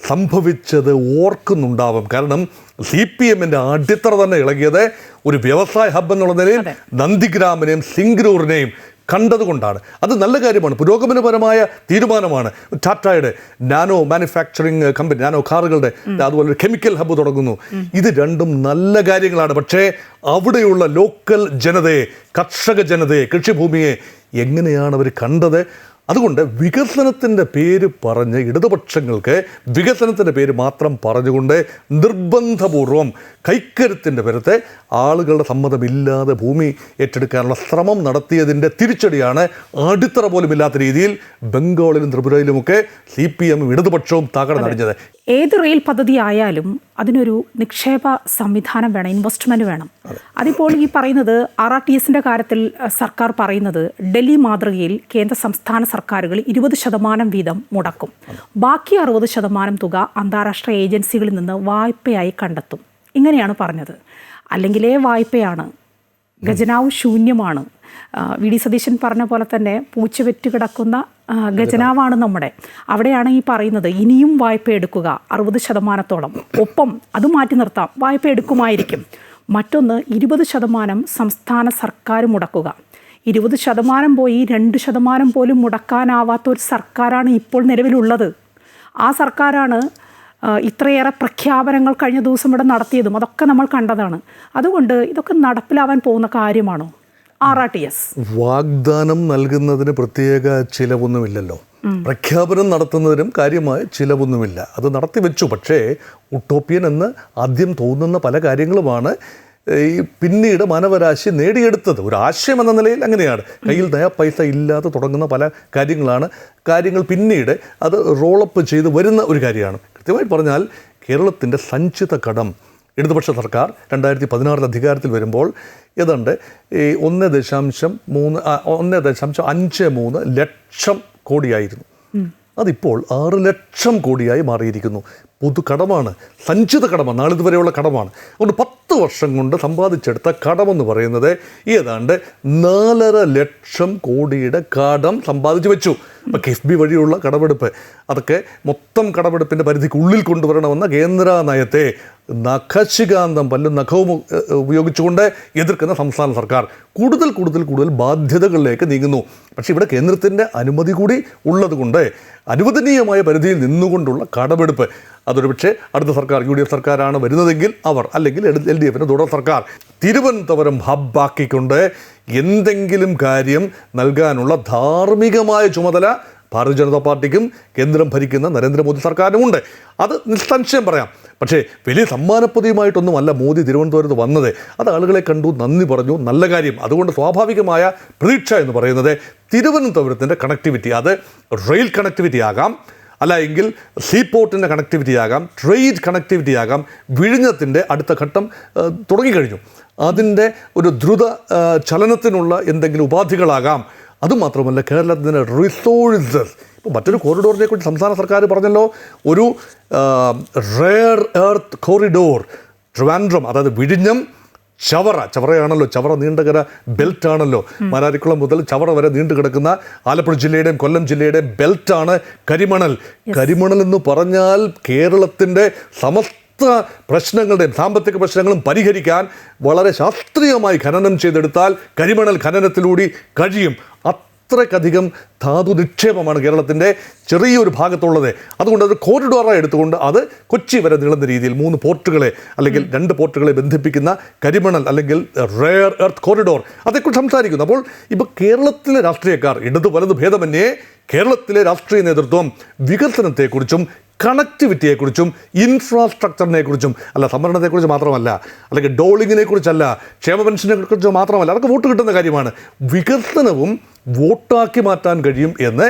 സംഭവിച്ചത് ഓർക്കുന്നുണ്ടാവും. കാരണം CPM-ൻ്റെ അടിത്തറ തന്നെ ഇളകിയത് ഒരു വ്യവസായ ഹബ്ബ് എന്നുള്ള നിലയിൽ നന്ദിഗ്രാമിനെയും സിംഗരൂരിനെയും കണ്ടതുകൊണ്ടാണ്. അത് നല്ല കാര്യമാണ്, പുരോഗമനപരമായ തീരുമാനമാണ്. ടാറ്റയുടെ നാനോ മാനുഫാക്ചറിങ് കമ്പനി, നാനോ കാറുകളുടെ, അതുപോലെ ഒരു കെമിക്കൽ ഹബ്ബ് തുടങ്ങുന്നു. ഇത് 2ഉം നല്ല കാര്യങ്ങളാണ്. പക്ഷേ അവിടെയുള്ള ലോക്കൽ ജനതയെ, കർഷക ജനതയെ, കൃഷിഭൂമിയെ എങ്ങനെയാണ് അവർ കണ്ടത്? അതുകൊണ്ട് വികസനത്തിൻ്റെ പേര് പറഞ്ഞ് ഇടതുപക്ഷങ്ങൾക്ക് വികസനത്തിൻ്റെ പേര് മാത്രം പറഞ്ഞുകൊണ്ട് നിർബന്ധപൂർവം കൈക്കരുത്തിൻ്റെ പേരത്തെ ആളുകളുടെ സമ്മതമില്ലാതെ ഭൂമി ഏറ്റെടുക്കാനുള്ള ശ്രമം നടത്തിയതിൻ്റെ തിരിച്ചടിയാണ് അടിത്തറ പോലും ഇല്ലാത്ത രീതിയിൽ ബംഗാളിലും ത്രിപുരയിലുമൊക്കെ CPM-ഉം ഇടതുപക്ഷവും തകർന്നടിഞ്ഞത്. ഏത് റെയിൽ പദ്ധതി ആയാലും അതിനൊരു നിക്ഷേപ സംവിധാനം വേണം, ഇൻവെസ്റ്റ്മെൻറ്റ് വേണം. അതിപ്പോൾ ഈ പറയുന്നത് RRTS-ൻ്റെ കാര്യത്തിൽ സർക്കാർ പറയുന്നത് ഡൽഹി മാതൃകയിൽ കേന്ദ്ര സംസ്ഥാന സർക്കാരുകൾ 20% വീതം മുടക്കും. ബാക്കി 60% തുക അന്താരാഷ്ട്ര ഏജൻസികളിൽ നിന്ന് വായ്പയായി കണ്ടെത്തും. ഇങ്ങനെയാണ് പറഞ്ഞത്. അല്ലെങ്കിലേ വായ്പയാണ്, ഖജനാവ് ശൂന്യമാണ്. VD സതീശൻ പറഞ്ഞ പോലെ തന്നെ പൂച്ചവെറ്റ് കിടക്കുന്ന ഖജനാവാണ് നമ്മുടെ. അവിടെയാണ് ഈ പറയുന്നത് ഇനിയും വായ്പ എടുക്കുക 60%. ഒപ്പം അത് മാറ്റി നിർത്താം, വായ്പ എടുക്കുമായിരിക്കും. മറ്റൊന്ന് 20% സംസ്ഥാന സർക്കാർ മുടക്കുക. 20% പോയി 2% പോലും മുടക്കാനാവാത്ത ഒരു സർക്കാരാണ് ഇപ്പോൾ നിലവിലുള്ളത്. ആ സർക്കാരാണ് ഇത്രയേറെ പ്രഖ്യാപനങ്ങൾ കഴിഞ്ഞ ദിവസം ഇവിടെ നടത്തിയതും അതൊക്കെ നമ്മൾ കണ്ടതാണ്. അതുകൊണ്ട് ഇതൊക്കെ നടപ്പിലാവാൻ പോകുന്ന കാര്യമാണോ? RRTS വാഗ്ദാനം നൽകുന്നതിന് പ്രത്യേക ചിലവൊന്നുമില്ലല്ലോ. പ്രഖ്യാപനം നടത്തുന്നതിനും കാര്യമായ ചിലവൊന്നുമില്ല. അത് നടത്തിവെച്ചു. പക്ഷേ ഉട്ടോപ്യൻ എന്ന് ആദ്യം തോന്നുന്ന പല കാര്യങ്ങളുമാണ് ഈ പിന്നീട് മാനവരാശി നേടിയെടുത്തത്. ഒരു ആശയം എന്ന നിലയിൽ അങ്ങനെയാണ്. കയ്യിൽ നയാ പൈസ ഇല്ലാതെ തുടങ്ങുന്ന പല കാര്യങ്ങളാണ്. കാര്യങ്ങൾ പിന്നീട് അത് റോളപ്പ് ചെയ്ത് വരുന്ന ഒരു കാര്യമാണ്. കൃത്യമായി പറഞ്ഞാൽ കേരളത്തിൻ്റെ സഞ്ചിത കടം ഇടതുപക്ഷ സർക്കാർ 2016 അധികാരത്തിൽ വരുമ്പോൾ ഏതാണ്ട് ഈ 1.53 ലക്ഷം കോടിയായിരുന്നു. അതിപ്പോൾ 6 ലക്ഷം കോടിയായി മാറിയിരിക്കുന്നു. പൊതുകടമാണ്, സഞ്ചിത കടമാണ്, നാളിതുവരെയുള്ള കടമാണ്. അതുകൊണ്ട് 10 വർഷം കൊണ്ട് സമ്പാദിച്ചെടുത്ത കടമെന്ന് പറയുന്നത് ഏതാണ്ട് 4.5 ലക്ഷം കോടിയുടെ കടം സമ്പാദിച്ചു വെച്ചു. ഇപ്പോൾ കിഫ്ബി വഴിയുള്ള കടമെടുപ്പ് അതൊക്കെ മൊത്തം കടമെടുപ്പിൻ്റെ പരിധിക്കുള്ളിൽ കൊണ്ടുവരണമെന്ന കേന്ദ്ര നയത്തെ നഖശികാന്തം പല്ലും നഖവും ഉപയോഗിച്ചുകൊണ്ട് എതിർക്കുന്ന സംസ്ഥാന സർക്കാർ കൂടുതൽ ബാധ്യതകളിലേക്ക് നീങ്ങുന്നു. പക്ഷേ ഇവിടെ കേന്ദ്രത്തിൻ്റെ അനുമതി കൂടി ഉള്ളതുകൊണ്ട് അനുവദനീയമായ പരിധിയിൽ നിന്നുകൊണ്ടുള്ള കടമെടുപ്പ് അതൊരു പക്ഷേ അടുത്ത സർക്കാർ UDF സർക്കാരാണ് വരുന്നതെങ്കിൽ അവർ, അല്ലെങ്കിൽ LDFിൻ്റെ തുടർ സർക്കാർ തിരുവനന്തപുരം ഹബ്ബാക്കിക്കൊണ്ട് എന്തെങ്കിലും കാര്യം നൽകാനുള്ള ധാർമ്മികമായ ചുമതല ഭാരതീയ ജനതാ പാർട്ടിക്കും കേന്ദ്രം ഭരിക്കുന്ന നരേന്ദ്രമോദി സർക്കാരിനുമുണ്ട്. അത് നിസ്സംശയം പറയാം. പക്ഷേ വലിയ സമ്മാനപ്പൊതിയുമായിട്ടൊന്നുമല്ല മോദി തിരുവനന്തപുരത്ത് വന്നത്. അത് ആളുകളെ കണ്ടു, നന്ദി പറഞ്ഞു, നല്ല കാര്യം. അതുകൊണ്ട് സ്വാഭാവികമായ പ്രതീക്ഷ എന്ന് പറയുന്നത് തിരുവനന്തപുരത്തിൻ്റെ കണക്ടിവിറ്റി, അത് റെയിൽ കണക്ടിവിറ്റി ആകാം, അല്ല എങ്കിൽ സീപോർട്ടിൻ്റെ കണക്ടിവിറ്റി ആകാം, ട്രേഡ് കണക്ടിവിറ്റി ആകാം. വിഴിഞ്ഞത്തിൻ്റെ അടുത്ത ഘട്ടം തുടങ്ങിക്കഴിഞ്ഞു. അതിൻ്റെ ഒരു ദ്രുത ചലനത്തിനുള്ള എന്തെങ്കിലും ഉപാധികളാകാം. അതുമാത്രമല്ല കേരളത്തിൻ്റെ റിസോഴ്സസ്. ഇപ്പോൾ മറ്റൊരു കോറിഡോറിനെ കുറിച്ച് സംസ്ഥാന സർക്കാർ പറഞ്ഞല്ലോ, ഒരു റെയർ എർത്ത് കോറിഡോർ ട്രിവാൻഡ്രം, അതായത് വിഴിഞ്ഞം ചവറയാണല്ലോ, ചവറ നീണ്ടകര ബെൽറ്റ് ആണല്ലോ. മാരാരിക്കുളം മുതൽ ചവറ വരെ നീണ്ടു കിടക്കുന്ന ആലപ്പുഴ ജില്ലയുടെയും കൊല്ലം ജില്ലയുടെയും ബെൽറ്റാണ് കരിമണൽ. കരിമണൽ എന്ന് പറഞ്ഞാൽ കേരളത്തിൻ്റെ സമസ്ത പ്രശ്നങ്ങളുടെയും സാമ്പത്തിക പ്രശ്നങ്ങളും പരിഹരിക്കാൻ വളരെ ശാസ്ത്രീയമായി ഖനനം ചെയ്തെടുത്താൽ കരിമണൽ ഖനനത്തിലൂടെ കഴിയും. അത്രയ്ക്കധികം ധാതു നിക്ഷേപമാണ് കേരളത്തിൻ്റെ ചെറിയൊരു ഭാഗത്തുള്ളത്. അതുകൊണ്ട് അത് കോറിഡോറായി എടുത്തുകൊണ്ട് അത് കൊച്ചി വരെ നീളുന്ന രീതിയിൽ 3 പോർട്ടുകളെ അല്ലെങ്കിൽ 2 പോർട്ടുകളെ ബന്ധിപ്പിക്കുന്ന കരിമണൽ അല്ലെങ്കിൽ റെയർ എർത്ത് കോറിഡോർ അതേക്കുറിച്ച് സംസാരിക്കുന്നു. അപ്പോൾ ഇപ്പോൾ കേരളത്തിലെ രാഷ്ട്രീയക്കാർ ഇടതു വലതു ഭേദമന്യേ കേരളത്തിലെ രാഷ്ട്രീയ നേതൃത്വം വികസനത്തെക്കുറിച്ചും കണക്ടിവിറ്റിയെക്കുറിച്ചും ഇൻഫ്രാസ്ട്രക്ചറിനെ കുറിച്ചും, അല്ല സംവരണത്തെക്കുറിച്ച് മാത്രമല്ല, അല്ലെങ്കിൽ ഡോളിങ്ങിനെ കുറിച്ചല്ല, ക്ഷേമ പെൻഷനെ കുറിച്ച് മാത്രമല്ല, അതൊക്കെ വോട്ട് കിട്ടുന്ന കാര്യമാണ്. വികസനവും വോട്ടാക്കി മാറ്റാൻ കഴിയും എന്ന്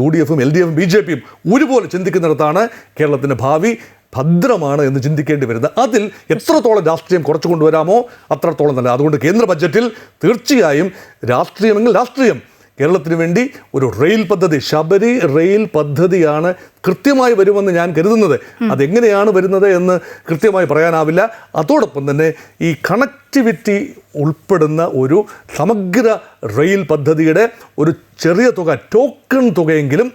UDFും LDFും BJPയും ഒരുപോലെ ചിന്തിക്കുന്നിടത്താണ് കേരളത്തിൻ്റെ ഭാവി ഭദ്രമാണ് എന്ന് ചിന്തിക്കേണ്ടി വരുന്നത്. അതിൽ എത്രത്തോളം രാഷ്ട്രീയം കുറച്ചു കൊണ്ടുവരാമോ അത്രത്തോളം നല്ല. അതുകൊണ്ട് കേന്ദ്ര ബഡ്ജറ്റിൽ തീർച്ചയായും രാഷ്ട്രീയമെങ്കിൽ രാഷ്ട്രീയം കേരളത്തിന് വേണ്ടി ഒരു റെയിൽ പദ്ധതി, ശബരി റെയിൽ പദ്ധതിയാണ് കൃത്യമായി വരുമെന്ന് ഞാൻ കരുതുന്നത്. അതെങ്ങനെയാണ് വരുന്നത് എന്ന് കൃത്യമായി പറയാനാവില്ല. അതോടൊപ്പം തന്നെ ഈ കണക്ടിവിറ്റി ഉൾപ്പെടുന്ന ഒരു സമഗ്ര റെയിൽ പദ്ധതിയുടെ ഒരു ചെറിയ തുക, ടോക്കൺ തുകയെങ്കിലും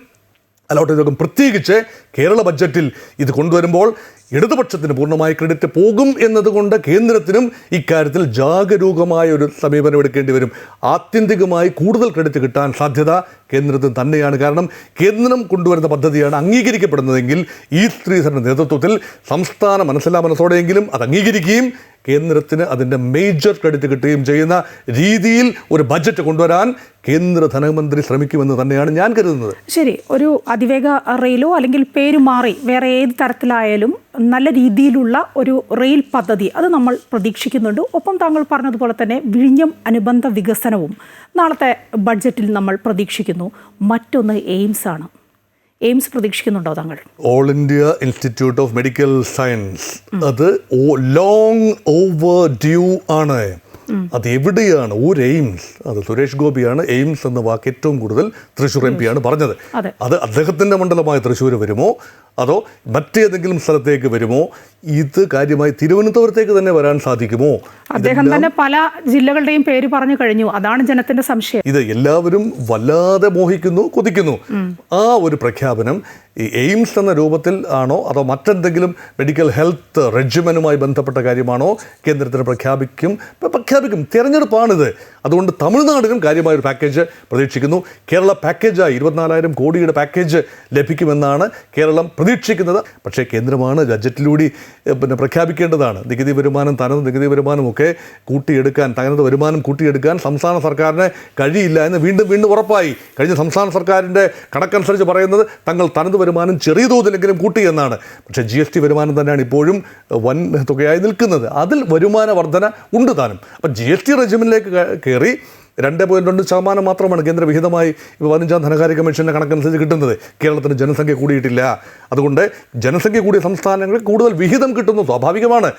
അലോട്ട് ചെയ്തേക്കും. പ്രത്യേകിച്ച് കേരള ബഡ്ജറ്റിൽ ഇത് കൊണ്ടുവരുമ്പോൾ ഇടതുപക്ഷത്തിന് പൂർണ്ണമായി ക്രെഡിറ്റ് പോകും എന്നതുകൊണ്ട് കേന്ദ്രത്തിനും ഇക്കാര്യത്തിൽ ജാഗരൂകമായ ഒരു സമീപനം എടുക്കേണ്ടി വരും. ആത്യന്തികമായി കൂടുതൽ ക്രെഡിറ്റ് കിട്ടാൻ സാധ്യത കേന്ദ്രത്തിന് തന്നെയാണ്. കാരണം കേന്ദ്രം കൊണ്ടുവരുന്ന പദ്ധതിയാണ് അംഗീകരിക്കപ്പെടുന്നതെങ്കിൽ ശ്രീധരൻ്റെ നേതൃത്വത്തിൽ സംസ്ഥാന മനസ്സോടെയെങ്കിലും അത് അംഗീകരിക്കുകയും കേന്ദ്രത്തിന് അതിൻ്റെ മേജർ ക്രെഡിറ്റ് കിട്ടുകയും ചെയ്യുന്ന രീതിയിൽ ഒരു ബഡ്ജറ്റ് കൊണ്ടുവരാൻ കേന്ദ്ര ധനമന്ത്രി ശ്രമിക്കുമെന്ന് തന്നെയാണ് ഞാൻ കരുതുന്നത്. ശരി, ഒരു അതിവേഗ റെയിലോ അല്ലെങ്കിൽ പേര് മാറി വേറെ ഏത് തരത്തിലായാലും നല്ല രീതിയിലുള്ള ഒരു റെയിൽ പദ്ധതി അത് നമ്മൾ പ്രതീക്ഷിക്കുന്നുണ്ട്. ഒപ്പം താങ്കൾ പറഞ്ഞതുപോലെ തന്നെ വിഴിഞ്ഞം അനുബന്ധ വികസനവും നാളത്തെ ബഡ്ജറ്റിൽ നമ്മൾ പ്രതീക്ഷിക്കുന്നു. മറ്റൊന്ന് എയിംസ് ആണ്. എയിംസ് പ്രതീക്ഷിക്കുന്നുണ്ടോ താങ്കൾ? All India institute of medical science അത് ലോങ് ഓവർ ഡ്യൂ ആണ്. അത് എവിടെയാണ് ഒരു എയിംസ്? അത് സുരേഷ് ഗോപിയാണ് എയിംസ് എന്ന വാക്ക് ഏറ്റവും കൂടുതൽ തൃശ്ശൂർ MP ആണ് പറഞ്ഞത്. അത് അദ്ദേഹത്തിൻ്റെ മണ്ഡലമായ തൃശ്ശൂർ വരുമോ അതോ മറ്റേതെങ്കിലും സ്ഥലത്തേക്ക് വരുമോ? ഇത് കാര്യമായി തിരുവനന്തപുരത്തേക്ക് തന്നെ വരാൻ സാധിക്കുമോ? അദ്ദേഹം തന്നെ പല ജില്ലകളുടെയും പേര് പറഞ്ഞു കഴിഞ്ഞു. അതാണ് ജനത്തിന്റെ സംശയം. ഇത് എല്ലാവരും വല്ലാതെ മോഹിക്കുന്നു, കൊതിക്കുന്നു. ആ ഒരു പ്രഖ്യാപനം ഈ എയിംസ് എന്ന രൂപത്തിൽ ആണോ അതോ മറ്റെന്തെങ്കിലും മെഡിക്കൽ ഹെൽത്ത് റെജിമെനുമായി ബന്ധപ്പെട്ട കാര്യമാണോ കേന്ദ്രത്തിന് പ്രഖ്യാപിക്കും. തിരഞ്ഞെടുപ്പാണിത്. അതുകൊണ്ട് തമിഴ്നാടിനും കാര്യമായൊരു പാക്കേജ് പ്രതീക്ഷിക്കുന്നു. കേരള പാക്കേജായി 24,000 കോടിയുടെ പാക്കേജ് ലഭിക്കുമെന്നാണ് കേരളം പ്രതീക്ഷിക്കുന്നത്. പക്ഷേ കേന്ദ്രമാണ് ബഡ്ജറ്റിലൂടെ പ്രഖ്യാപിക്കേണ്ടതാണ്. നികുതി വരുമാനം, തനത് നികുതി വരുമാനമൊക്കെ കൂട്ടിയെടുക്കാൻ, തനത് വരുമാനം കൂട്ടിയെടുക്കാൻ സംസ്ഥാന സർക്കാരിന് കഴിയില്ല എന്ന് വീണ്ടും വീണ്ടും ഉറപ്പായി. കഴിഞ്ഞ സംസ്ഥാന സർക്കാരിൻ്റെ കണക്കനുസരിച്ച് പറയുന്നത് തങ്ങൾ തനത് വരുമാനം ചെറിയ തോതിലെങ്കിലും കൂട്ടി എന്നാണ്. പക്ഷേ GST വരുമാനം തന്നെയാണ് ഇപ്പോഴും വൻ തുകയായി നിൽക്കുന്നത്. അതിൽ വരുമാന വർധന ഉണ്ട് താനും. അപ്പം GST റെജിമിലേക്ക് കയറി 2.2% മാത്രമാണ് കേന്ദ്ര വിഹിതമായി 15ാം ധനകാര്യ കമ്മീഷൻ്റെ കണക്കനുസരിച്ച് കിട്ടുന്നത്. കേരളത്തിന് ജനസംഖ്യ കൂടിയിട്ടില്ല. അതുകൊണ്ട് ജനസംഖ്യ കൂടിയ സംസ്ഥാനങ്ങളിൽ കൂടുതൽ വിഹിതം കിട്ടുന്നു, സ്വാഭാവികമാണ്.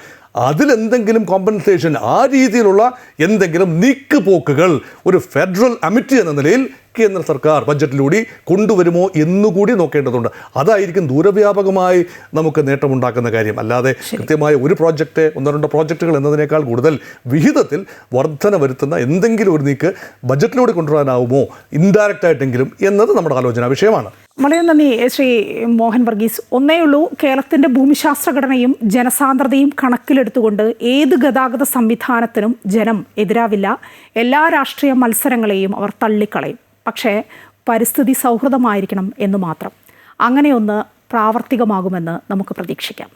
അതിലെന്തെങ്കിലും കോമ്പൻസേഷൻ, ആ രീതിയിലുള്ള എന്തെങ്കിലും നീക്കുപോക്കുകൾ ഒരു ഫെഡറൽ അമിറ്റി എന്ന നിലയിൽ കേന്ദ്ര സർക്കാർ ബഡ്ജറ്റിലൂടെ കൊണ്ടുവരുമോ എന്നുകൂടി നോക്കേണ്ടതുണ്ട്. അതായിരിക്കും ദൂരവ്യാപകമായി നമുക്ക് നേട്ടമുണ്ടാക്കുന്ന കാര്യം. അല്ലാതെ കൃത്യമായ ഒരു പ്രോജക്റ്റ്, 1-2 പ്രോജക്റ്റുകൾ എന്നതിനേക്കാൾ കൂടുതൽ വിഹിതത്തിൽ വർധന വരുത്തുന്ന എന്തെങ്കിലും ഒരു നീക്ക് ബഡ്ജറ്റിലൂടെ കൊണ്ടുവരാനാവുമോ, ഇൻഡയറക്റ്റ് ആയിട്ടെങ്കിലും എന്നത് നമ്മുടെ ആലോചനാ വിഷയമാണ്. വളരെ നന്ദി ശ്രീ മോഹൻ വർഗീസ്. ഒന്നേയുള്ളൂ, കേരളത്തിൻ്റെ ഭൂമിശാസ്ത്രഘടനയും ജനസാന്ദ്രതയും കണക്കിലെടുത്തുകൊണ്ട് ഏത് ഗതാഗത സംവിധാനത്തിനും ജനം എതിരാവില്ല. എല്ലാ രാഷ്ട്രീയ മത്സരങ്ങളെയും അവർ തള്ളിക്കളയും. പക്ഷേ പരിസ്ഥിതി സൗഹൃദമായിരിക്കണം എന്ന് മാത്രം. അങ്ങനെയൊന്ന് പ്രാവർത്തികമാകുമെന്ന് നമുക്ക് പ്രതീക്ഷിക്കാം.